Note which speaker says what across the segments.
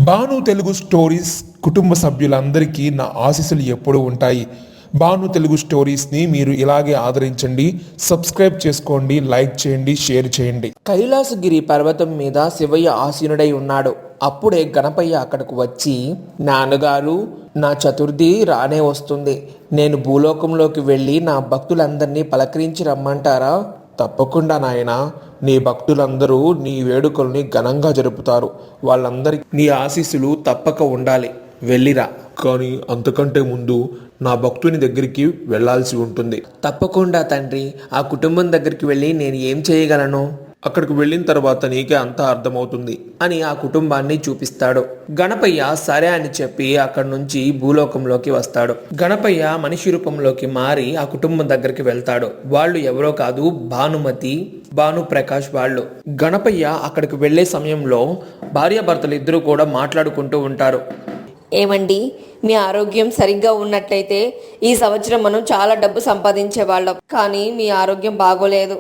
Speaker 1: Bhanu Telugu stories కుటుంబ సభ్యులందరికీ నా ఆశీస్సులు ఎప్పుడూ ఉంటాయి. భాను తెలుగు స్టోరీస్ని మీరు ఇలాగే ఆదరించండి, సబ్స్క్రైబ్ చేసుకోండి, లైక్ చేయండి, షేర్ చేయండి.
Speaker 2: కైలాసగిరి పర్వతం మీద శివయ్య ఆసీనుడై ఉన్నాడు. అప్పుడే గణపయ్య అక్కడకు వచ్చి, నాన్నగారు, నా చతుర్థి రానే వస్తుంది. నేను భూలోకంలోకి వెళ్ళి నా భక్తులందరినీ పలకరించి రమ్మంటారా? తప్పకుండా నాయనా, నీ భక్తులందరూ నీ వేడుకల్ని ఘనంగా జరుపుతారు. వాళ్ళందరికీ నీ ఆశీస్సులు తప్పక ఉండాలి. వెళ్ళిరా.
Speaker 1: కానీ అంతకంటే ముందు నా భక్తుని దగ్గరికి వెళ్ళాల్సి ఉంటుంది.
Speaker 2: తప్పకుండా తండ్రి. ఆ కుటుంబం దగ్గరికి వెళ్ళి నేను ఏం చేయగలను?
Speaker 1: అక్కడికి వెళ్ళిన తర్వాత నీకే అంతా అర్థమవుతుంది
Speaker 2: అని ఆ కుటుంబాన్ని చూపిస్తాడు. గణపయ్య సరే అని చెప్పి అక్కడి నుంచి భూలోకంలోకి వస్తాడు. గణపయ్య మనిషి రూపంలోకి మారి ఆ కుటుంబం దగ్గరికి వెళ్తాడు. వాళ్ళు ఎవరో కాదు, భానుమతి, భానుప్రకాష్ వాళ్ళు. గణపయ్య అక్కడికి వెళ్లే సమయంలో భార్యాభర్తలు ఇద్దరు కూడా మాట్లాడుకుంటూ ఉంటారు.
Speaker 3: ఏమండి, మీ ఆరోగ్యం సరిగ్గా ఉన్నట్లయితే ఈ సంవత్సరం మనం చాలా డబ్బు సంపాదించే వాళ్ళం. కానీ మీ ఆరోగ్యం బాగోలేదు.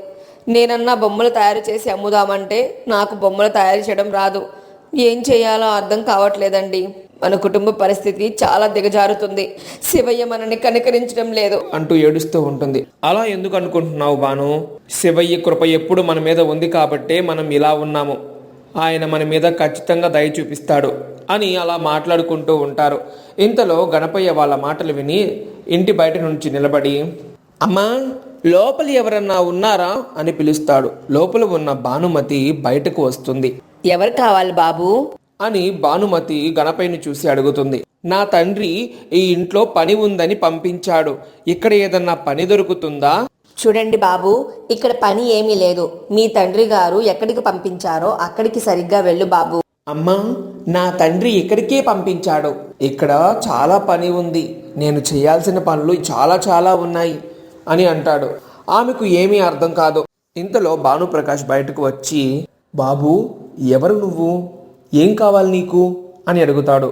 Speaker 3: నేనన్నా బొమ్మలు తయారు చేసి అమ్ముదామంటే నాకు బొమ్మలు తయారు చేయడం రాదు. ఏం చేయాలో అర్థం కావట్లేదండి. మన కుటుంబ పరిస్థితి చాలా దిగజారుతుంది. శివయ్య మనని కనికరించడం లేదు
Speaker 2: అంటూ ఏడుస్తూ ఉంటుంది. అలా ఎందుకు అనుకుంటున్నావు భాను? శివయ్య కృప ఎప్పుడు మన మీద ఉంది కాబట్టే మనం ఇలా ఉన్నాము. ఆయన మన మీద ఖచ్చితంగా దయ చూపిస్తాడు అని అలా మాట్లాడుకుంటూ ఉంటారు. ఇంతలో గణపయ్య వాళ్ళ మాటలు విని ఇంటి బయట నుంచి నిలబడి, అమ్మా, లోపల ఎవరన్నా ఉన్నారా అని పిలుస్తాడు. లోపల ఉన్న భానుమతి బయటకు వస్తుంది.
Speaker 3: ఎవరు కావాలి బాబు
Speaker 2: అని భానుమతి గణపయ్యని చూసి అడుగుతుంది. నా తండ్రి ఈ ఇంట్లో పని ఉందని పంపించాడు. ఇక్కడ ఏదన్నా పని దొరుకుతుందా?
Speaker 3: చూడండి బాబు, ఇక్కడ పని ఏమీ లేదు. మీ తండ్రి గారు ఎక్కడికి పంపించారో అక్కడికి సరిగ్గా వెళ్ళు బాబు.
Speaker 2: అమ్మా, నా తండ్రి ఇక్కడికే పంపించాడు. ఇక్కడ చాలా పని ఉంది. నేను చేయాల్సిన పనులు చాలా ఉన్నాయి అని అంటాడు. ఆమెకు ఏమీ అర్థం కాదు. ఇంతలో భానుప్రకాష్ బయటకు వచ్చి, బాబు, ఎవరు నువ్వు? ఏం కావాలి నీకు అని అడుగుతాడు.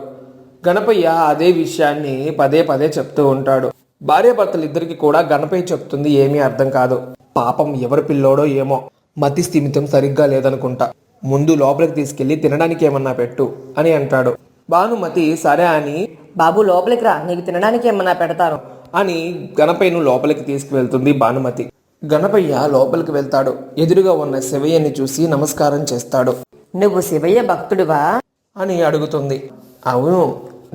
Speaker 2: గణపయ్య అదే విషయాన్ని పదే పదే చెప్తూ ఉంటాడు. భార్యాభర్తలు ఇద్దరికి కూడా గణపయ్య చెప్తుంది ఏమీ అర్థం కాదు. పాపం ఎవరి పిల్లోడో ఏమో, మతి స్థిమితం సరిగ్గా లేదనుకుంటా. ముందు లోపలికి తీసుకెళ్లి తినడానికి ఏమన్నా పెట్టు అని అంటాడు. భానుమతి సరే అని,
Speaker 3: బాబు లోపలికి రా, నీకు తినడానికి ఏమన్నా పెడతాను
Speaker 2: అని గణపయ్యను లోపలికి తీసుకువెళ్తుంది భానుమతి. గణపయ్య లోపలికి వెళ్తాడు. ఎదురుగా ఉన్న శివయ్యని చూసి నమస్కారం చేస్తాడు.
Speaker 3: నువ్వు శివయ్య భక్తుడివా
Speaker 2: అని అడుగుతుంది. అవును,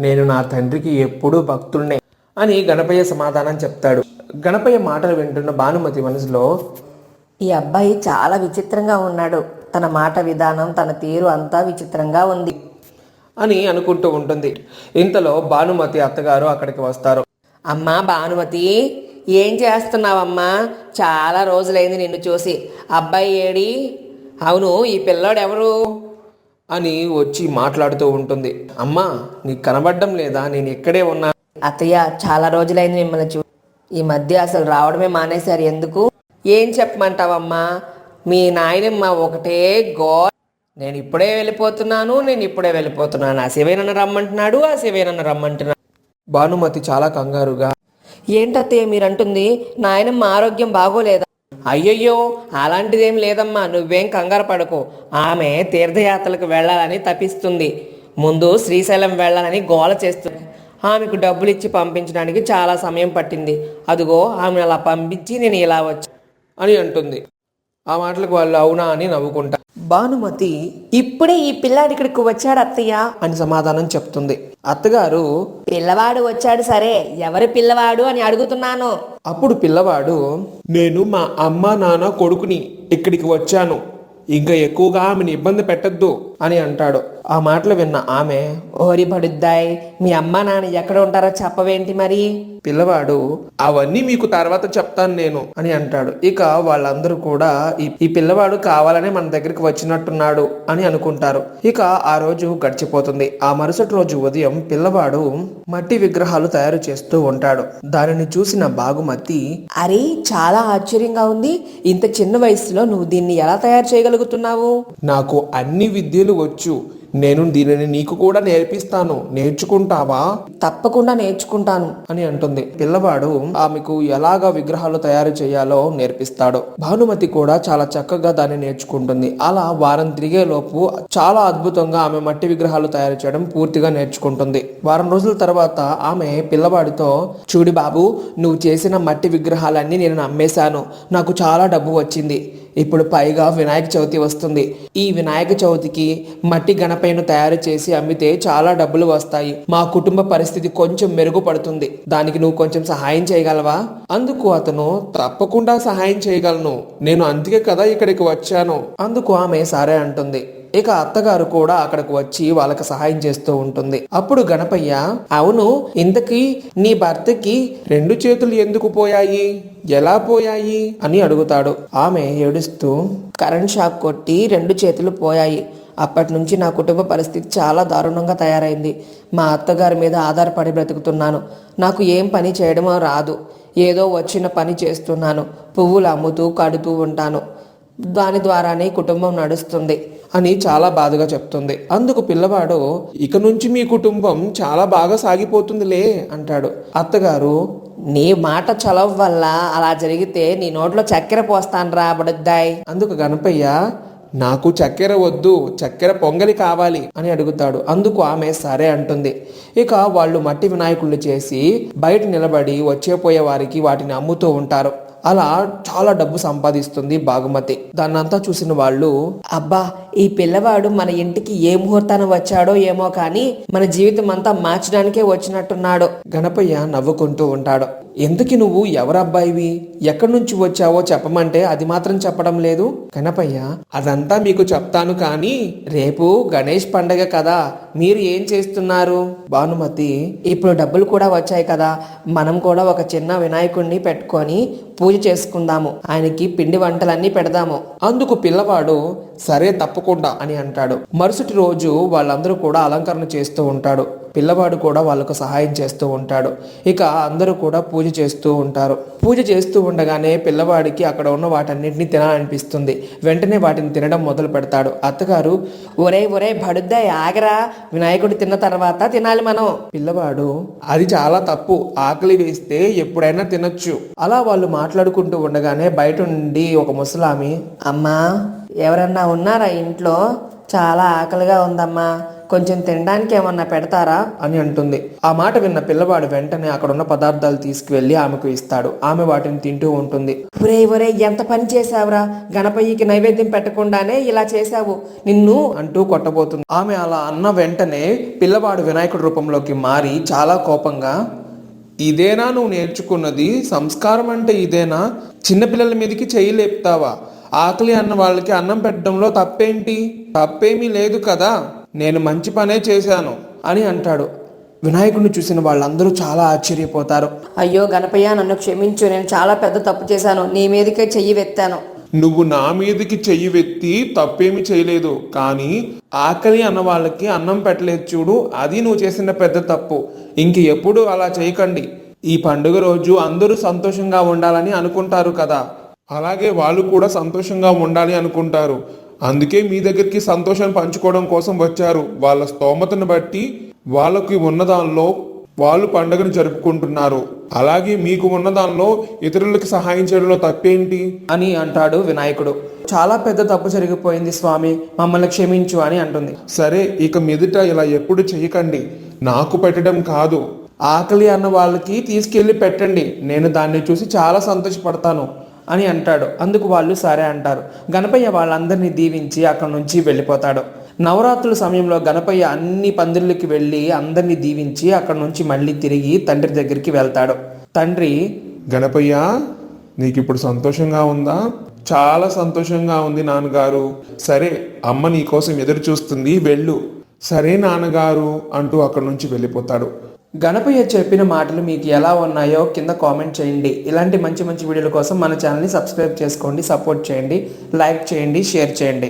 Speaker 2: నేను నా తండ్రికి ఎప్పుడూ భక్తుడినే అని గణపయ్య సమాధానం చెప్తాడు. గణపయ్య మాటలు వింటున్న భానుమతి మనసులో,
Speaker 3: ఈ అబ్బాయి చాలా విచిత్రంగా ఉన్నాడు. తన మాట విధానం, తన తీరు అంతా విచిత్రంగా ఉంది
Speaker 2: అని అనుకుంటూ ఉంటుంది. ఇంతలో భానుమతి అత్తగారు అక్కడికి వస్తారు.
Speaker 3: అమ్మా భానుమతి, ఏం చేస్తున్నావమ్మా? చాలా రోజులైంది నిన్ను చూసి. అబ్బాయి ఏడి? అవును, ఈ పిల్లోడు ఎవరు
Speaker 2: అని వచ్చి మాట్లాడుతూ ఉంటుంది. అమ్మా, నీకు కనబడడం లేదా? నేను ఇక్కడే ఉన్నా.
Speaker 3: అత్తయ్య, చాలా రోజులైంది మిమ్మల్ని ఈ మధ్య అసలు రావడమే మానేశారు. ఎందుకు? ఏం చెప్పమంటావమ్మా? మీ నాయనమ్మ ఒకటే నేను ఇప్పుడే వెళ్ళిపోతున్నాను, ఆ శివయ్యనన్ను రమ్మంటున్నాడు, ఆ శివయ్యనన్ను రమ్మంటున్నాడు.
Speaker 2: భానుమతి చాలా కంగారుగా,
Speaker 3: ఏంటత్తయ్య మీరంటుంది? నాయనమ్మ ఆరోగ్యం బాగోలేదా?
Speaker 2: అయ్యయ్యో, అలాంటిదేం లేదమ్మా, నువ్వేం కంగారు పడకు. ఆమె తీర్థయాత్రలకు వెళ్ళాలని తపిస్తుంది. ముందు శ్రీశైలం వెళ్ళాలని గోల చేస్తుంది. ఆమెకు డబ్బులు ఇచ్చి పంపించడానికి చాలా సమయం పట్టింది. అదిగో ఆమె అలా పంపించి నేను ఇలా వచ్చా అని అంటుంది. ఆ మాటలకు వాళ్ళు అవునా అని నవ్వుకుంటా. భానుమతి
Speaker 3: ఇప్పుడే ఈ పిల్లాడు ఇక్కడికి వచ్చాడు అత్తయ్య
Speaker 2: అని సమాధానం చెప్తుంది. అత్తగారు,
Speaker 3: పిల్లవాడు వచ్చాడు సరే, ఎవరి పిల్లవాడు అని అడుగుతున్నాను.
Speaker 2: అప్పుడు పిల్లవాడు, నేను మా అమ్మ నాన్న కొడుకుని, ఇక్కడికి వచ్చాను. ఇంకా ఎక్కువగా ఆమెను ఇబ్బంది పెట్టద్దు అని అంటాడు. ఆ మాటలు విన్న ఆమె,
Speaker 3: ఓరి బడుద్దాయ్, మీ అమ్మ నాన్న ఎక్కడ ఉంటారో చెప్పవేంటి మరి?
Speaker 2: పిల్లవాడు, అవన్నీ మీకు తర్వాత చెప్తాను నేను అని అంటాడు. ఇక వాళ్ళందరూ కూడా ఈ పిల్లవాడు కావాలనే మన దగ్గరికి వచ్చినట్టున్నాడు అని అనుకుంటారు. ఇక ఆ రోజు గడిచిపోతుంది. ఆ మరుసటి రోజు ఉదయం పిల్లవాడు మట్టి విగ్రహాలు తయారు చేస్తూ ఉంటాడు. దానిని చూసిన భానుమతి,
Speaker 3: అరే, చాలా ఆశ్చర్యంగా ఉంది. ఇంత చిన్న వయసులో నువ్వు దీన్ని ఎలా తయారు చేయగలుగుతున్నావు?
Speaker 2: నాకు అన్ని విద్యలు వచ్చు. నేను దీనిని నీకు కూడా నేర్పిస్తాను, నేర్చుకుంటావా
Speaker 3: తప్పకుండా నేర్చుకుంటాను
Speaker 2: అని అంటుంది. పిల్లవాడు ఆమెకు ఎలాగా విగ్రహాలు తయారు చేయాలో నేర్పిస్తాడు. భానుమతి కూడా చాలా చక్కగా దాన్ని నేర్చుకుంటుంది. అలా వారం తిరిగే లోపు చాలా అద్భుతంగా ఆమె మట్టి విగ్రహాలు తయారు చేయడం పూర్తిగా నేర్చుకుంటుంది. వారం రోజుల తర్వాత ఆమె పిల్లవాడితో, చూడు బాబు, నువ్వు చేసిన మట్టి విగ్రహాలన్నీ నేను అమ్మేశాను, నాకు చాలా డబ్బు వచ్చింది. ఇప్పుడు పైగా వినాయక చవితి వస్తుంది. ఈ వినాయక చవితికి మట్టి గణపయ్యను తయారు చేసి అమ్మితే చాలా డబ్బులు వస్తాయి. మా కుటుంబ పరిస్థితి కొంచెం మెరుగుపడుతుంది. దానికి నువ్వు కొంచెం సహాయం చేయగలవా? అందుకు అతను, తప్పకుండా సహాయం చేయగలను, నేను అందుకే కదా ఇక్కడికి వచ్చాను. అందుకు ఆమె సరే అంటుంది. ఇక అత్తగారు కూడా అక్కడికి వచ్చి వాళ్ళకి సహాయం చేస్తూ ఉంటుంది. అప్పుడు గణపయ్య, అవును, ఇంతకీ నీ భర్తకి 2 చేతులు ఎందుకు పోయాయి, ఎలా పోయాయి అని అడుగుతాడు. ఆమె ఏడుస్తూ,
Speaker 3: కరెంట్ షాక్ కొట్టి 2 చేతులు పోయాయి. అప్పటి నుంచి నా కుటుంబ పరిస్థితి చాలా దారుణంగా తయారైంది. మా అత్తగారి మీద ఆధారపడి బ్రతుకుతున్నాను. నాకు ఏం పని చేయడమో రాదు. ఏదో వచ్చిన పని చేస్తున్నాను. పువ్వులు అమ్ముతూ కడుతూ ఉంటాను. దాని ద్వారానే కుటుంబం నడుస్తుంది
Speaker 2: అని చాలా బాధగా చెప్తుంది. అందుకు పిల్లవాడు, ఇక నుంచి మీ కుటుంబం చాలా బాగా సాగిపోతుందిలే అంటాడు. అత్తగారు,
Speaker 3: నీ మాట చలవ వల్ల అలా జరిగితే నీ నోట్లో చక్కెర పోస్తాను రా బడుద్దాయ్.
Speaker 2: అందుకు గణపయ్య, నాకు చక్కెర వద్దు, చక్కెర పొంగలి కావాలి అని అడుగుతాడు. అందుకు ఆమె సరే అంటుంది. ఇక వాళ్ళు మట్టి వినాయకుళ్ళు చేసి బయట నిలబడి వచ్చేపోయే వారికి వాటిని అమ్ముతూ ఉంటారు. అలా చాలా డబ్బు సంపాదిస్తుంది భానుమతి. దాన్నంతా చూసిన వాళ్ళు,
Speaker 3: అబ్బా, ఈ పిల్లవాడు మన ఇంటికి ఏ ముహూర్తాన వచ్చాడో ఏమో కానీ మన జీవితం అంతా మార్చడానికే వచ్చినట్టున్నాడు.
Speaker 2: గణపయ్య నవ్వుకుంటూ ఉంటాడు. ఎందుకు నువ్వు ఎవరబ్బాయివి, ఎక్కడి నుంచి వచ్చావో చెప్పమంటే అది మాత్రం చెప్పడం లేదు. గణపయ్య, అదంతా మీకు చెప్తాను కానీ రేపు గణేష్ పండగ కదా, మీరు ఏం చేస్తున్నారు? భానుమతి,
Speaker 3: ఇప్పుడు డబ్బులు కూడా వచ్చాయి కదా, మనం కూడా ఒక చిన్న వినాయకుడిని పెట్టుకొని పూజ చేసుకుందాము, ఆయనకి పిండి వంటలన్నీ పెడదాము.
Speaker 2: అందుకు పిల్లవాడు, సరే తప్పకుండా అని అంటాడు. మరుసటి రోజు వాళ్ళందరూ కూడా అలంకరణ చేస్తూ ఉంటాడు. పిల్లవాడు కూడా వాళ్ళకు సహాయం చేస్తూ ఉంటాడు. ఇక అందరూ కూడా పూజ చేస్తూ ఉంటారు. పూజ చేస్తూ ఉండగానే పిల్లవాడికి అక్కడ ఉన్న వాటన్నిటిని తినాలనిపిస్తుంది. వెంటనే వాటిని తినడం మొదలు పెడతాడు. అత్తగారు,
Speaker 3: ఒరే బడుద్దాయ్, ఆగరా, వినాయకుడు తిన్న తర్వాత తినాలి మనం.
Speaker 2: పిల్లవాడు, అది చాలా తప్పు, ఆకలి వేస్తే ఎప్పుడైనా తినొచ్చు. అలా వాళ్ళు మాట్లాడుకుంటూ ఉండగానే బయట నుండి ఒక ముసలామి,
Speaker 3: అమ్మా, ఎవరన్నా ఉన్నారా ఇంట్లో? చాలా ఆకలిగా ఉందమ్మా, కొంచెం తినడానికి ఏమన్నా పెడతారా
Speaker 2: అని అంటుంది. ఆ మాట విన్న పిల్లవాడు వెంటనే అక్కడ ఉన్న పదార్థాలు తీసుకువెళ్లి ఆమెకు ఇస్తాడు. ఆమె వాటిని తింటూ ఉంటుంది.
Speaker 3: ఒరే ఎంత పని చేసావురా, గణపయ్యకి నైవేద్యం పెట్టకుండానే ఇలా చేశావు, నిన్ను
Speaker 2: అంటూ కొట్టబోతుంది. ఆమె అలా అన్న వెంటనే పిల్లవాడు వినాయకుడి రూపంలోకి మారి చాలా కోపంగా, ఇదేనా నువ్వు నేర్చుకున్నది? సంస్కారం అంటే ఇదేనా? చిన్నపిల్లల మీదకి చెయ్యి లేపుతావా? ఆకలి అన్న వాళ్ళకి అన్నం పెట్టడంలో తప్పేంటి? తప్పేమీ లేదు కదా, నేను మంచి పనే చేశాను అని అంటాడు. వినాయకుడిని చూసిన వాళ్ళందరూ చాలా ఆశ్చర్యపోతారు.
Speaker 3: అయ్యో గణపయ్య, నన్ను క్షమించు, నేను చాలా పెద్ద తప్పు చేశాను, నీ మీదకే చెయ్యి వెత్తాను.
Speaker 1: నువ్వు నా మీదకి చెయ్యి వెత్తి తప్పేమి చేయలేదు, కానీ
Speaker 2: ఆకలి అన్న వాళ్ళకి అన్నం పెట్టలేదు చూడు, అది నువ్వు చేసిన పెద్ద తప్పు. ఇంక ఎప్పుడు అలా చేయకండి. ఈ పండుగ రోజు అందరూ సంతోషంగా ఉండాలని అనుకుంటారు కదా,
Speaker 1: అలాగే వాళ్ళు కూడా సంతోషంగా ఉండాలి అనుకుంటారు. అందుకే మీ దగ్గరికి సంతోషం పంచుకోవడం కోసం వచ్చారు. వాళ్ళ స్తోమతను బట్టి వాళ్ళకి ఉన్నదానిలో వాళ్ళు పండుగను జరుపుకుంటున్నారు. అలాగే మీకు ఉన్నదానిలో ఇతరులకు సహాయం చేయడంలో తప్పేంటి
Speaker 2: అని అంటాడు వినాయకుడు. చాలా పెద్ద తప్పు జరిగిపోయింది స్వామి, మమ్మల్ని క్షమించు అని అంటుంది.
Speaker 1: సరే, ఇక మీదట ఇలా ఎప్పుడు చెయ్యకండి. నాకు పెట్టడం కాదు,
Speaker 2: ఆకలి అన్న వాళ్ళకి తీసుకెళ్లి పెట్టండి, నేను దాన్ని చూసి చాలా సంతోషపడతాను అని అంటాడు. అందుకు వాళ్ళు సరే అంటారు. గణపయ్య వాళ్ళందరినీ దీవించి అక్కడి నుంచి వెళ్ళిపోతాడు. నవరాత్రుల సమయంలో గణపయ్య అన్ని పందిళ్ళకి వెళ్ళి అందరినీ దీవించి అక్కడి నుంచి మళ్ళీ తిరిగి తండ్రి దగ్గరికి వెళ్తాడు. తండ్రి,
Speaker 1: గణపయ్య, నీకు ఇప్పుడు సంతోషంగా ఉందా? చాలా సంతోషంగా ఉంది నాన్నగారు. సరే, అమ్మ నీ కోసం ఎదురు చూస్తుంది, వెళ్ళు. సరే నాన్నగారు అంటూ అక్కడి నుంచి వెళ్ళిపోతాడు.
Speaker 2: గణపయ్య చెప్పిన మాటలు మీకు ఎలా ఉన్నాయో కింద కామెంట్ చేయండి. ఇలాంటి మంచి మంచి వీడియోల కోసం మన ఛానల్ని సబ్స్క్రైబ్ చేసుకోండి, సపోర్ట్ చేయండి, లైక్ చేయండి, షేర్ చేయండి.